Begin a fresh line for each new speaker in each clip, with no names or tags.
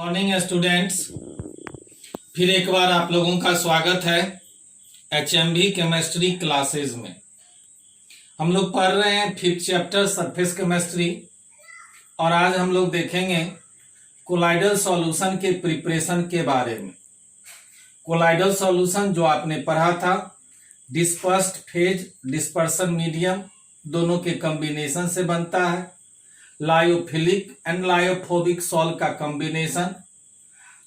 Morning students, फिर एक बार आप लोगों का स्वागत है HMB केमिस्ट्री क्लासेस में। हम लोग पढ़ रहे हैं 5th चैप्टर सरफेस केमिस्ट्री और आज हम लोग देखेंगे कोलाइडल सॉल्यूशन के प्रिपरेशन के बारे में। कोलाइडल सॉल्यूशन जो आपने पढ़ा था, डिस्पर्स्ड फेज डिस्पर्सन मीडियम दोनों के कॉम्बिनेशन से बनता है। लायोफिलिक एंड लायोफोबिक सॉल्ट का कॉम्बिनेशन।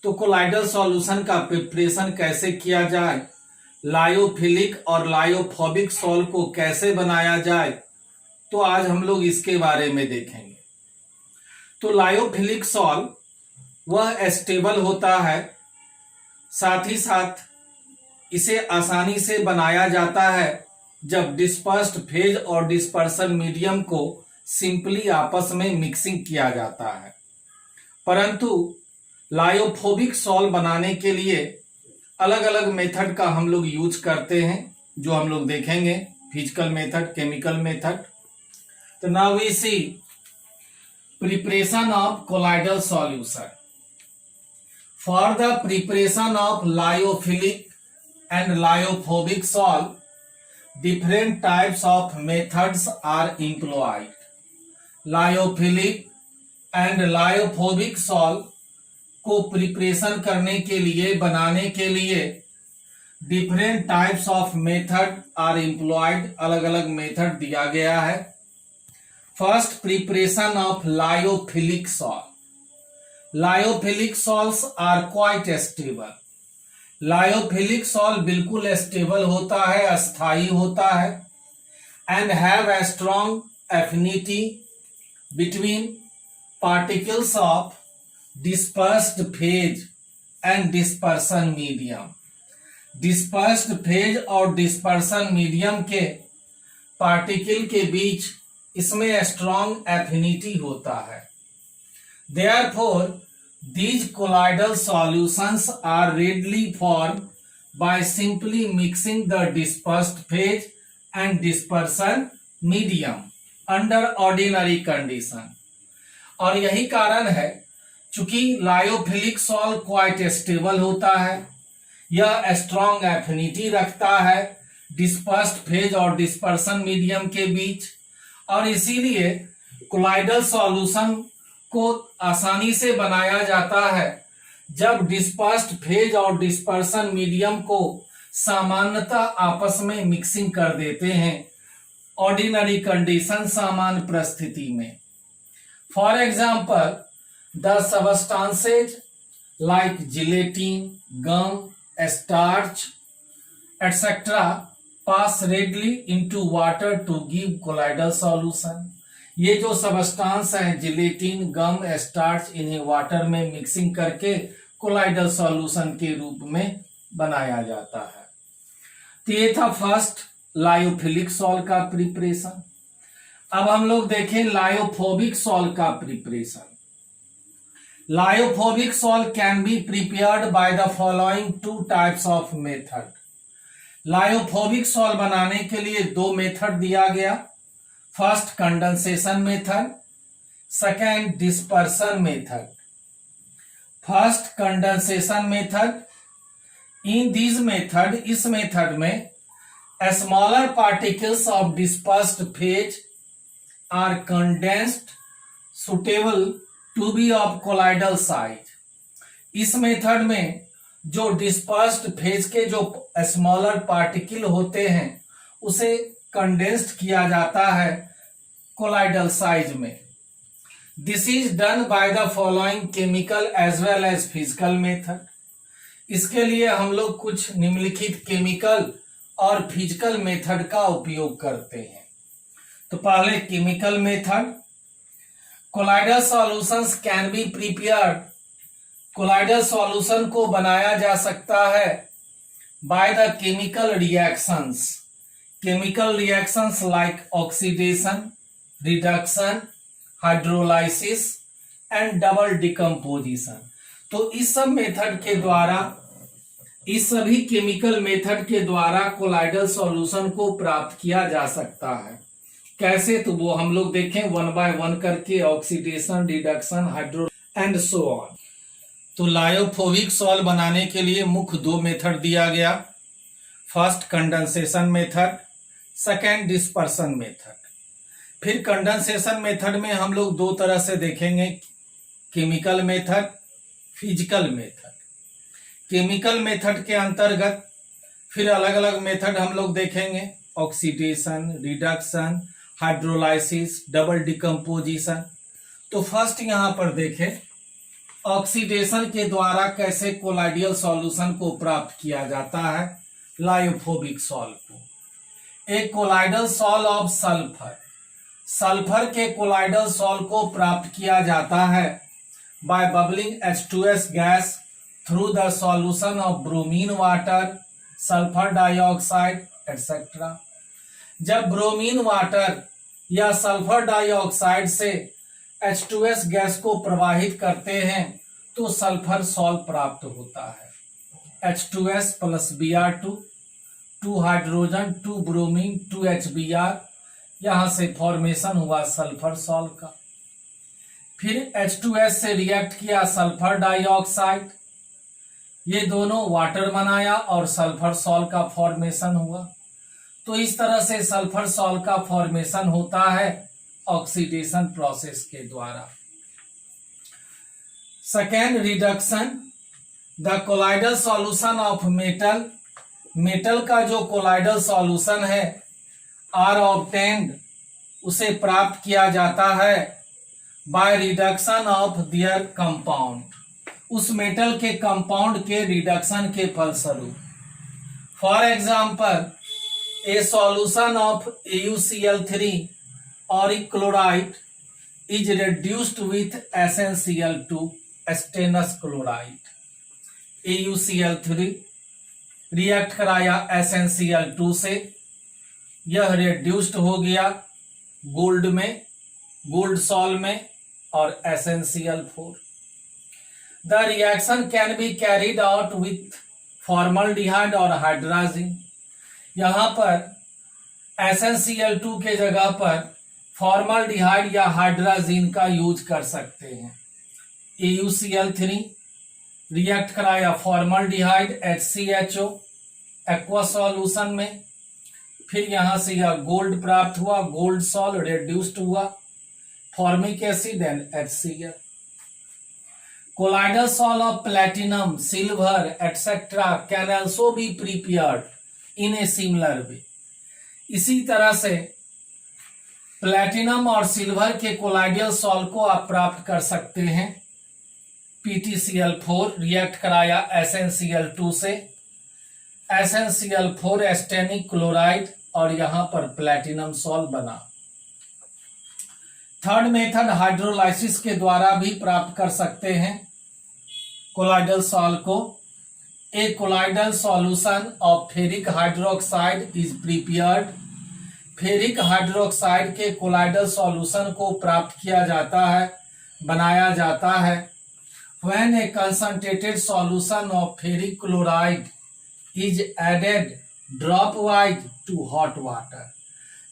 तो कोलाइडल सॉल्यूशन का प्रिपरेशन कैसे किया जाए, लायोफिलिक और लायोफोबिक सॉल्ट को कैसे बनाया जाए, तो आज हम लोग इसके बारे में देखेंगे। तो लायोफिलिक सॉल्ट वह स्टेबल होता है, साथ ही साथ इसे आसानी से बनाया जाता है जब डिस्पर्स्ड फेज और डिस्पर्सन मीडियम को सिंपली आपस में मिक्सिंग किया जाता है। परंतु लायोफोबिक सॉल्ट बनाने के लिए अलग अलग मेथड का हम लोग यूज करते हैं, जो हम लोग देखेंगे, फिजिकल मेथड, केमिकल मेथड। तो now we see preparation of colloidal solution. For the preparation of lyophilic and lyophobic salt different types of methods are employed. Lyophilic and lyophobic salt को प्रिपरेशन करने के लिए, बनाने के लिए different types of method are employed, अलग अलग method दिया गया है। First, preparation of lyophilic salt. Lyophilic salts are quite stable. Lyophilic salt बिल्कुल स्टेबल होता है, अस्थाई होता है, and have a strong affinity between particles of dispersed phase and dispersion medium. Dispersed phase और डिस्पर्सन मीडियम के पार्टिकल के बीच इसमें स्ट्रॉन्ग एफिनिटी होता है। Therefore these colloidal solutions are readily formed by simply mixing the dispersed phase and dispersion medium under ordinary condition। और यही कारण है, चूंकि लायोफिलिक सॉल्ट क्वाइट स्टेबल होता है, यह स्ट्रॉन्ग एफिनिटी रखता है डिस्पर्स्ड फेज और डिस्पर्सन मीडियम के बीच, और इसीलिए कोलाइडल सॉल्यूशन को आसानी से बनाया जाता है जब डिस्पर्स्ड फेज और डिस्पर्सन मीडियम को सामान्यतः आपस में मिक्सिंग कर देते हैं ऑर्डिनरी कंडीशन, सामान्य परिस्थिति में। For example, the substances like gelatin, gum, starch etcetera pass readily into water to give colloidal solution. ये जो सबस्टांस है, जिलेटिन, गम, स्टार्च, इन्हें वाटर में मिक्सिंग करके कोलाइडल सॉल्यूशन के रूप में बनाया जाता है। तो ये था फर्स्ट लायोफिलिक सॉल्ट का प्रिपरेशन। अब हम लोग देखें लायोफोबिक सॉल्ट का preparation. Lyophobic salt can be prepared by the following two types of method. Lyophobic salt बनाने के लिए दो मेथड दिया गया। First, condensation method, second, dispersion method. First, condensation method. In this method, इस मेथड में smaller particles of dispersed phase are condensed suitable to be of colloidal size. इस method में जो डिस्पर्स्ड फेज के जो स्मॉलर पार्टिकल होते हैं उसे कंडेंस्ड किया जाता है कोलाइडल साइज में। This is done by the following chemical as well as physical method. इसके लिए हम लोग कुछ निम्नलिखित केमिकल और फिजिकल मेथड का उपयोग करते हैं। तो पहले chemical method. Colloidal solutions can be prepared. Colloidal solution को बनाया जा सकता है by the chemical reactions. Chemical reactions like oxidation, reduction, hydrolysis and double decomposition। तो इस सब मेथड के द्वारा, इस सभी केमिकल मेथड के द्वारा कोलाइडल सॉल्यूशन को प्राप्त किया जा सकता है। कैसे, तो वो हम लोग देखें वन बाय वन करके, oxidation, reduction, hydro and so on. तो लायोफोबिक सॉल्व बनाने के लिए मुख्य दो मेथड दिया गया। First condensation method, second dispersion method. फिर कंडेंसेशन मेथड में हम लोग दो तरह से देखेंगे, chemical method, physical method. Chemical method के अंतर्गत फिर अलग अलग मेथड हम लोग देखेंगे, oxidation, reduction, hydrolysis, double decomposition. तो फर्स्ट यहां पर देखें, ऑक्सीडेशन के द्वारा कैसे कोलाइडियल सॉल्यूशन को प्राप्त किया जाता है, लायोफोबिक सॉल्व को। एक colloidal sol of sulphur, sulphur के कोलाइडल सॉल्व को प्राप्त किया जाता है by bubbling H2S gas through the solution of bromine water, sulphur dioxide etcetera. जब ब्रोमीन वाटर या सल्फर डाइऑक्साइड से H2S गैस को प्रवाहित करते हैं तो सल्फर सॉल्व प्राप्त होता है। H2S plus Br2, 2 hydrogen, 2 bromine, 2 HBr, यहां से फॉर्मेशन हुआ सल्फर सॉल्व का। फिर H2S से रिएक्ट किया सल्फर डाइऑक्साइड, ये दोनों वाटर बनाया और सल्फर सॉल्व का फॉर्मेशन हुआ। तो इस तरह से सल्फर सॉल्व का फॉर्मेशन होता है ऑक्सीडेशन प्रोसेस के द्वारा। Second, reduction, the colloidal solution of metal, metal का जो कोलाइडल सॉल्यूशन है आर ऑब्टेन्ड, उसे प्राप्त किया जाता है by reduction of their compound, उस मेटल के कंपाउंड के रिडक्शन के फलस्वरूप। For example, A solution of AuCl3 auric chloride is reduced with SnCl2 stannous chloride। AuCl3 react कराया SnCl2 से, यह रिड्यूस्ड हो गया गोल्ड में, गोल्ड सॉल्व में और SnCl4। The reaction can be carried out with formaldehyde और हाइड्राजिन। यहां पर SnCl2 के जगह पर फॉर्मल्डिहाइड या हाइड्राजिन का यूज कर सकते हैं। AuCl3 रिएक्ट कराया फॉर्मल्डिहाइड HCHO एक्वा सॉल्यूशन में, फिर यहां से यह गोल्ड प्राप्त हुआ, गोल्ड सॉल्व रिड्यूस्ड हुआ, formic acid and HCl। Colloidal sol of platinum, silver etcetera can also be prepared in a similar way. इसी तरह से प्लैटिनम और सिल्वर के कोलाइडल सॉल्व को आप प्राप्त कर सकते हैं। PtCl4 रिएक्ट कराया SnCl2 से, SnCl4 एस्टेनिक क्लोराइड और यहां पर प्लैटिनम सॉल्व बना। थर्ड मेथड, हाइड्रोलाइसिस के द्वारा भी प्राप्त कर सकते हैं कोलाइडल सॉल्व को। A colloidal solution of ferric hydroxide is prepared, ferric hydroxide के कोलाइडल सॉल्यूशन को प्राप्त किया जाता है, बनाया जाता है। When a concentrated solution of ferric chloride is added dropwise to hot water,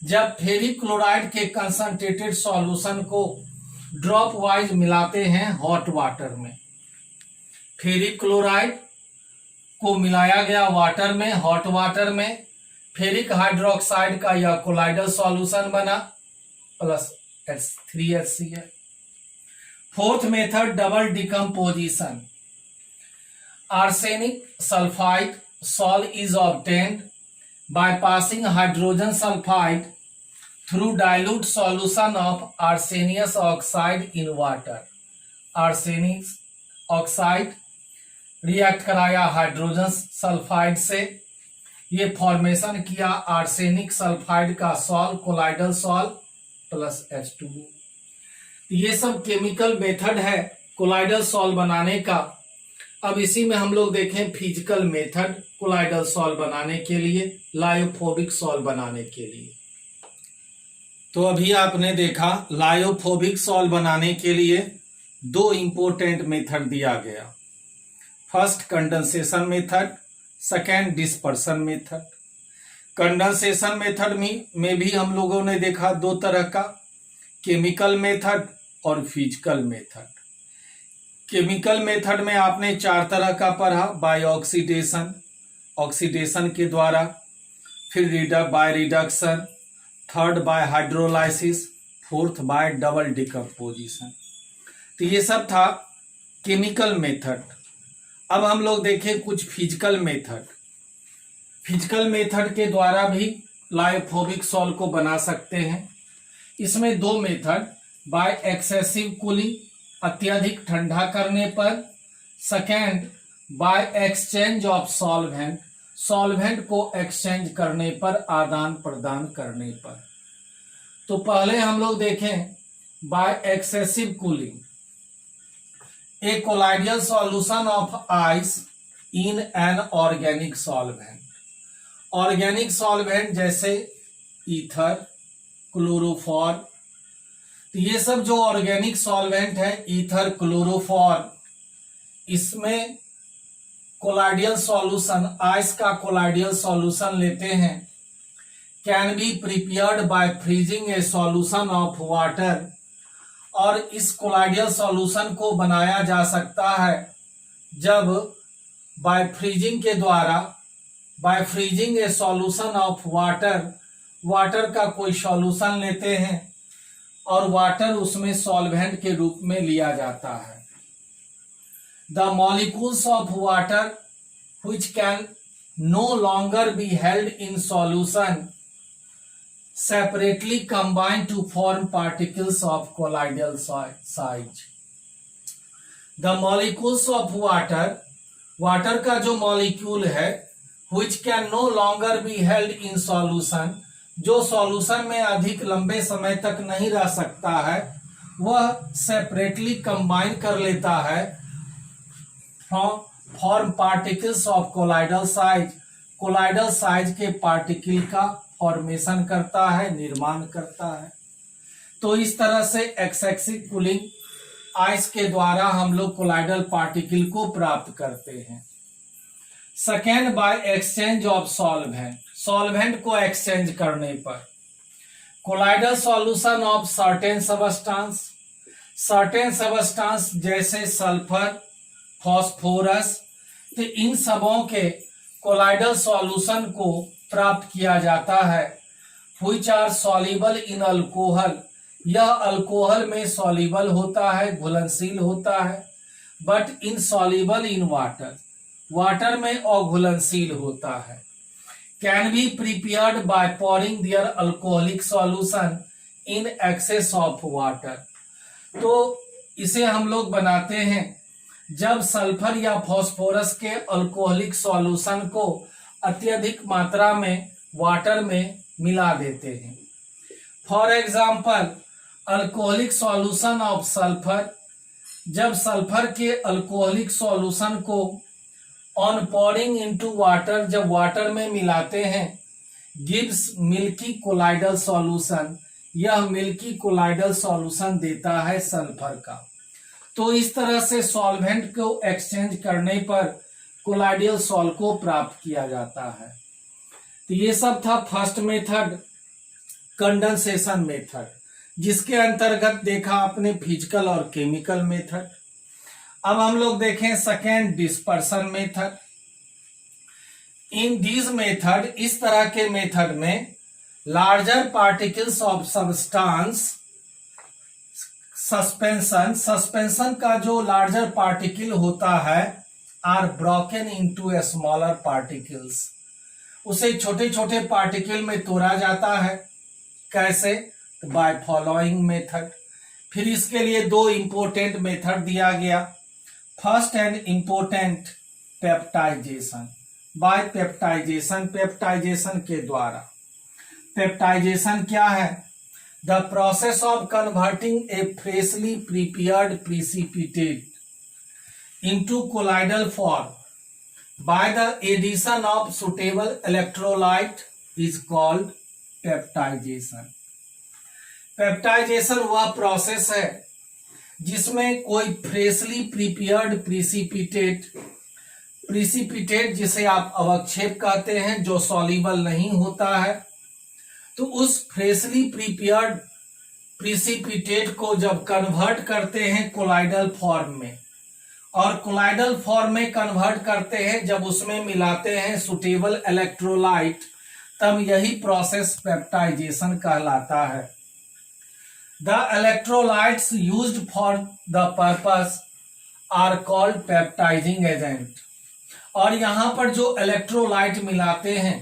जब फेरिक क्लोराइड के कंसंट्रेटेड सॉल्यूशन को ड्रॉप वाइज मिलाते हैं हॉट वाटर में, फेरिक क्लोराइड को मिलाया गया वाटर में, हॉट वाटर में, फेरिक हाइड्रोक्साइड का यह कोलाइडल सॉल्यूशन बना plus 3HCl। Fourth method, double decomposition, arsenic sulphide sol is obtained by passing hydrogen sulphide through dilute solution of arsenious oxide in water. Arsenic oxide react कराया hydrogen sulphide से, ये formation किया arsenic sulphide का sol, colloidal sol plus H2O। ये सब chemical method है colloidal sol बनाने का। अब इसी में हम लोग देखें फिजिकल मेथड कोलाइडल सॉल्व बनाने के लिए, लायोफोबिक सॉल्व बनाने के लिए। तो अभी आपने देखा लायोफोबिक सॉल्व बनाने के लिए दो इंपॉर्टेंट मेथड दिया गया। First condensation method, second dispersion method. Condensation method में भी हम लोगों ने देखा दो तरह का, केमिकल मेथड और फिजिकल मेथड। केमिकल मेथड में आपने 4 तरह का पढ़ा, बाय ऑक्सीडेशन, ऑक्सीडेशन के द्वारा, फिर by reduction, third by hydrolysis, fourth bye double decomposition. तो ये सब था केमिकल मेथड। अब हम लोग देखें कुछ फिजिकल मेथड। फिजिकल मेथड के द्वारा भी लायोफोबिक सॉल्ट को बना सकते हैं। इसमें 2 मेथड, बाय एक्सेसिव कूलिंग, अत्यधिक ठंडा करने पर, second by exchange of solvent, solvent को एक्सचेंज करने पर, आदान प्रदान करने पर। तो पहले हम लोग देखें by excessive cooling. A colloidal solution of ice in an organic solvent, organic solvent जैसे ईथर, क्लोरोफॉर, तो ये सब जो ऑर्गेनिक सॉल्वेंट है, ईथर, क्लोरोफॉर, इसमें कोलाइडियल सॉल्यूशन, आइस का कोलाइडियल सॉल्यूशन लेते हैं। Can be prepared by freezing a solution of water, और इस कोलाइडियल सॉल्यूशन को बनाया जा सकता है जब बाय फ्रीजिंग के द्वारा, by freezing a solution of water, water का कोई सॉल्यूशन लेते हैं और वाटर उसमें सॉल्वेंट के रूप में लिया जाता है। The molecules of water which can no longer be held in solution separately combine to form particles of colloidal size. The molecules of water, water का जो मॉलिक्यूल है, which can no longer be held in solution, जो solution में अधिक लंबे समय तक नहीं रह सकता है, वह सेपरेटली कंबाइन कर लेता है, form particles of colloidal size, colloidal size के पार्टिकल का फॉर्मेशन करता है, निर्माण करता है। तो इस तरह से एक्सेसिव कूलिंग आइस के द्वारा हम लोग कोलाइडल पार्टिकल को प्राप्त करते हैं। Second by exchange of solvent, solvent को एक्सचेंज करने पर, colloidal solution of certain substance, certain substance जैसे सल्फर, फॉस्फोरस, तो इन सबों के कोलाइडल सॉल्यूशन को प्राप्त किया जाता है। Which are soluble in alcohol, यह अल्कोहल में सॉल्युबल होता है, घुलनशील होता है, but insoluble in water, water में अघुलनशील होता है। Can be prepared by pouring their alcoholic solution in excess of water, तो इसे हम लोग बनाते हैं जब सल्फर या फास्फोरस के अल्कोहलिक सॉल्यूशन को अत्यधिक मात्रा में वाटर में मिला देते हैं। For example alcoholic solution of sulphur, जब सल्फर के अल्कोहलिक सॉल्यूशन को ऑन पोरिंग इनटू वाटर, जब वाटर में मिलाते हैं, गिव्स मिल्की कोलाइडल सॉल्यूशन, यह मिल्की कोलाइडल सॉल्यूशन देता है सल्फर का। तो इस तरह से सॉल्वेंट को एक्सचेंज करने पर कोलाइडल सॉल्ट को प्राप्त किया जाता है। तो ये सब था फर्स्ट मेथड, कंडेंसेशन मेथड, जिसके अंतर्गत देखा आपने फिजिकल और केमिकल मेथड। अब हम लोग देखें second, dispersion method. In this method, इस तरह के मेथड में larger particles of substance, suspension, suspension का जो लार्जर पार्टिकल होता है, are broken into smaller particles, उसे छोटे छोटे पार्टिकल में तोड़ा जाता है। कैसे? By following method. फिर इसके लिए 2 इंपोर्टेंट मेथड दिया गया। First and important, peptization, by peptization, peptization के द्वारा। पेप्टाइजेशन क्या है? The process of converting a freshly prepared precipitate into colloidal form by the addition of suitable electrolyte is called peptidation. Peptization वह process है जिसमें कोई फ्रेशली प्रिपेयर्ड प्रिसिपिटेट, प्रिसिपिटेट जिसे आप अवक्षेप कहते हैं, जो सॉल्युबल नहीं होता है, तो उस फ्रेशली प्रिपेयर्ड प्रिसिपिटेट को जब कन्वर्ट करते हैं कोलाइडल फॉर्म में, और कोलाइडल फॉर्म में कन्वर्ट करते हैं जब उसमें मिलाते हैं सुटेबल इलेक्ट्रोलाइट, तब यही प्रोसेस पेप्टाइजेशन कहलाता है। The electrolytes used for the purpose are called peptizing agent. और यहां पर जो इलेक्ट्रोलाइट मिलाते हैं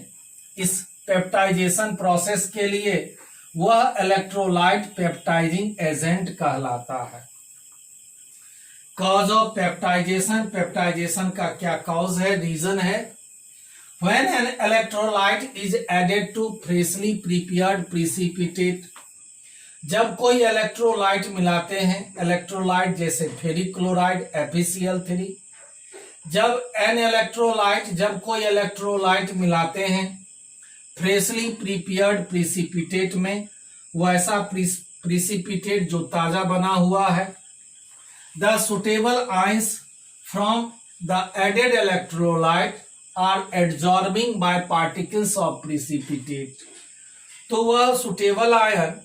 इस पेप्टाइजेशन प्रोसेस के लिए, वह इलेक्ट्रोलाइट पेप्टाइजिंग एजेंट कहलाता है। कॉज ऑफ पेप्टाइजेशन, पेप्टाइजेशन का क्या कॉज है, रीजन है। When an electrolyte is added to freshly prepared precipitate, जब कोई इलेक्ट्रोलाइट मिलाते हैं, इलेक्ट्रोलाइट जैसे फेरिक क्लोराइड FeCl3, जब कोई इलेक्ट्रोलाइट मिलाते हैं फ्रेशली प्रिपेयर्ड प्रिसिपिटेट में, वैसा प्रिसिपिटेट जो ताजा बना हुआ है, the suitable ions from the added electrolyte are absorbing by particles of precipitate, तो वह सुटेबल आयन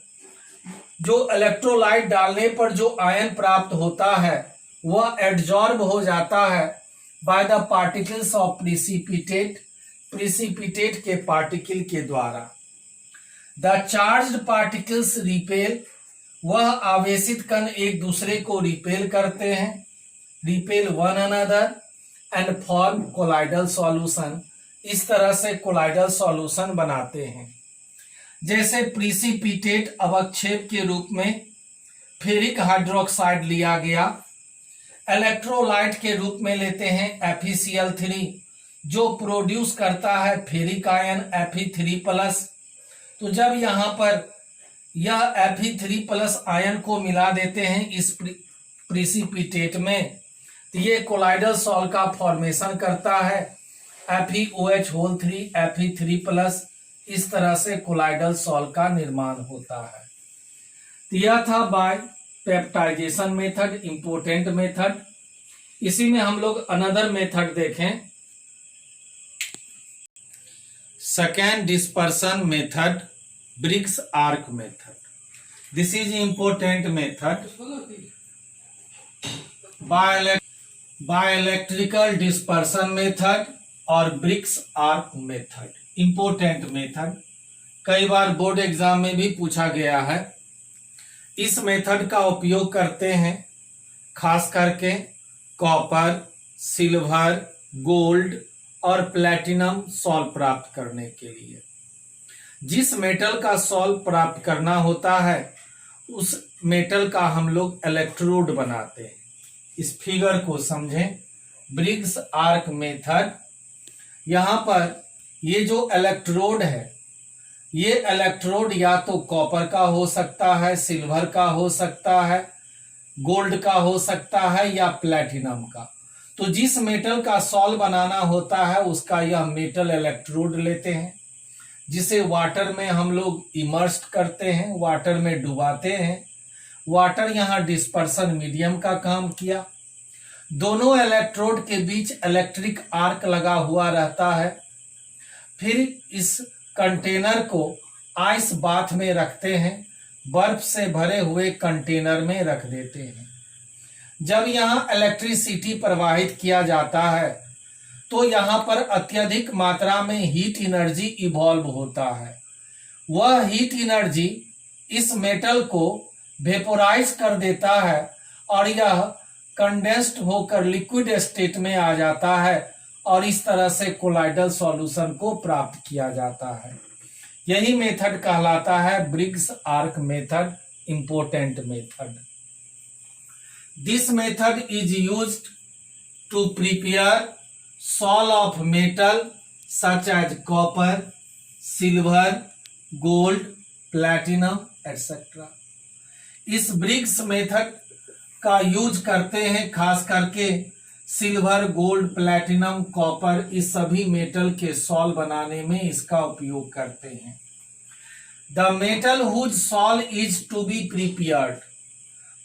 जो इलेक्ट्रोलाइट डालने पर जो आयन प्राप्त होता है वह एब्जॉर्ब हो जाता है by the particles of precipitate, precipitate के पार्टिकल के द्वारा। द चार्ज्ड पार्टिकल्स रिपेल, वह आवेशित कण एक दूसरे को रिपेल करते हैं, repel one another and form colloidal solution, इस तरह से कोलाइडल सॉल्यूशन बनाते हैं। जैसे प्रिसिपिटेट अवक्षेप के रूप में फेरिक हाइड्रोक्साइड लिया गया, इलेक्ट्रोलाइट के रूप में लेते हैं FeCl3 जो प्रोड्यूस करता है फेरिक आयन Fe3+। तो जब यहाँ पर यह Fe3+ आयन को मिला देते हैं इस प्रिसिपिटेट में, तो ये कोलाइडल सॉल्ट का फॉर्मेशन करता है, FeOH3 Fe3+, इस तरह से कोलाइडल सॉल्ट का निर्माण होता है। तो यह था by peptization method, important method. इसी में हम लोग अनदर मेथड देखें, second dispersion method, Briggs arc method. This is important method by electrical dispersion method और Briggs arc method, important method, कई बार बोर्ड एग्जाम में भी पूछा गया है। इस मेथड का उपयोग करते हैं खास करके कॉपर, सिल्वर, गोल्ड और प्लैटिनम सॉल्व प्राप्त करने के लिए। जिस मेटल का सॉल्व प्राप्त करना होता है उस मेटल का हम लोग इलेक्ट्रोड बनाते हैं। इस फिगर को समझें, ब्रिग्स आर्क मेथड। यहाँ पर ये जो इलेक्ट्रोड है, ये इलेक्ट्रोड या तो कॉपर का हो सकता है, सिल्वर का हो सकता है, गोल्ड का हो सकता है या प्लैटिनम का। तो जिस मेटल का सॉल्व बनाना होता है उसका यह मेटल इलेक्ट्रोड लेते हैं, जिसे वाटर में हम लोग इमर्स्ड करते हैं, वाटर में डुबाते हैं। वाटर यहाँ डिस्पर्सन मीडियम का काम किया। दोनों इलेक्ट्रोड के बीच इलेक्ट्रिक आर्क लगा हुआ रहता है। फिर इस कंटेनर को आइस बाथ में रखते हैं, बर्फ से भरे हुए कंटेनर में रख देते हैं। जब यहाँ इलेक्ट्रिसिटी प्रवाहित किया जाता है तो यहाँ पर अत्यधिक मात्रा में हीट एनर्जी इवॉल्व होता है। वह हीट एनर्जी इस मेटल को वेपोराइज कर देता है और यह कंडेंस्ड होकर लिक्विड स्टेट में आ जाता है और इस तरह से कोलाइडल सॉल्यूशन को प्राप्त किया जाता है। यही मेथड कहलाता है Bredig's arc method, important method. This method is used to prepare sol of metal such as copper, silver, gold, platinum etcetera. इस ब्रिग्स मेथड का यूज करते हैं खास करके सिल्वर, गोल्ड, प्लैटिनम, कॉपर, इस सभी मेटल के सॉल्व बनाने में इसका उपयोग करते हैं। The metal whose sol is to be prepared,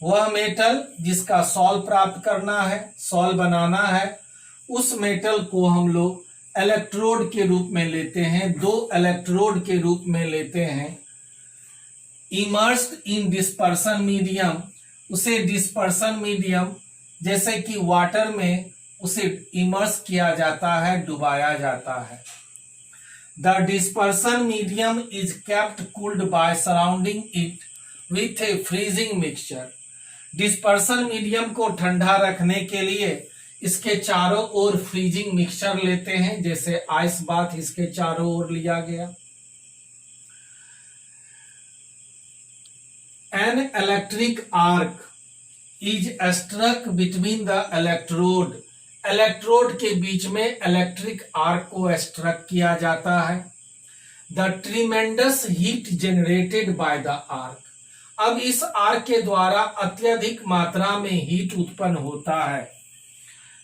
वह मेटल जिसका सॉल्व प्राप्त करना है, सॉल्व बनाना है, उस मेटल को हम लोग इलेक्ट्रोड के रूप में लेते हैं, दो इलेक्ट्रोड के रूप में लेते हैं। इमर्स्ड इन डिस्पर्सन मीडियम, उसे डिस्पर्सन मीडियम जैसे कि वाटर में उसे इमर्स किया जाता है, डुबाया जाता है। The dispersion medium is kept cooled by surrounding it with A freezing mixture. Dispersion medium को ठंडा रखने के लिए इसके चारों ओर फ्रीजिंग मिक्सचर लेते हैं, जैसे आइस बाथ इसके चारों ओर लिया गया। An electric arc is struck between the electrode. Electrode के बीच में इलेक्ट्रिक आर्क को स्ट्रक किया जाता है। The tremendous heat generated by the arc. अब इस आर्क के द्वारा अत्यधिक मात्रा में हीट उत्पन्न होता है।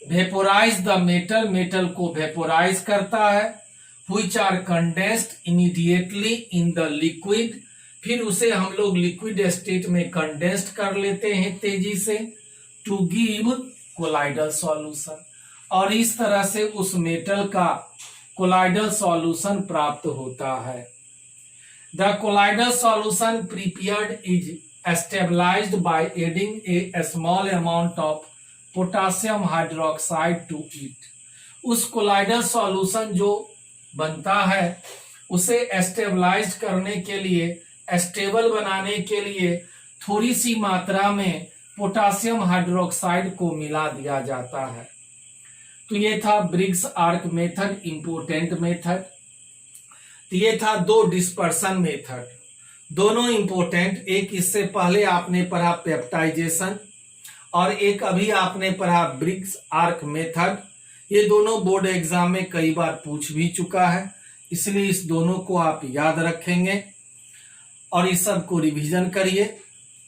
वेपोराइज द मेटल, मेटल को वेपोराइज करता है। Which are condensed immediately in the liquid, फिर उसे हम लोग लिक्विड स्टेट में कंडेंस्ड कर लेते हैं तेजी से, टू गिव कोलाइडल सॉल्यूशन, और इस तरह से उस मेटल का कोलाइडल सॉल्यूशन प्राप्त होता है। The colloidal solution prepared is stabilised by adding a small amount of potassium hydroxide to it. उस कोलाइडल सॉल्यूशन जो बनता है उसे स्टेबलाइज करने के लिए, स्टेबल बनाने के लिए थोड़ी सी मात्रा में पोटासियम हाइड्रोक्साइड को मिला दिया जाता है। तो ये था Briggs arc method, important method. तो ये था दो डिस्पर्सन मेथड, दोनों इंपोर्टेंट। एक इससे पहले आपने पढ़ा पेप्टाइजेशन और एक अभी आपने पढ़ा ब्रिग्स आर्क मेथड। ये दोनों बोर्ड एग्जाम में कई बार पूछ भी चुका है, इसलिए इस दोनों को आप याद रखेंगे और इस सब को रिवीजन करिए।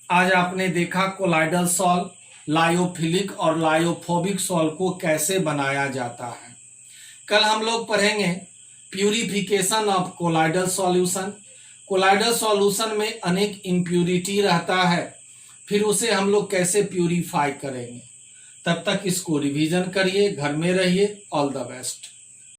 आज आपने देखा कोलाइडल सॉल्व, लायोफिलिक और लायोफोबिक सॉल्व को कैसे बनाया जाता है। कल हम लोग पढ़ेंगे purification of colloidal solution. Colloidal solution में अनेक इम्प्यूरिटी रहता है, फिर उसे हम लोग कैसे प्यूरिफाई करेंगे। तब तक इसको रिवीजन करिए, घर में रहिए। All the best.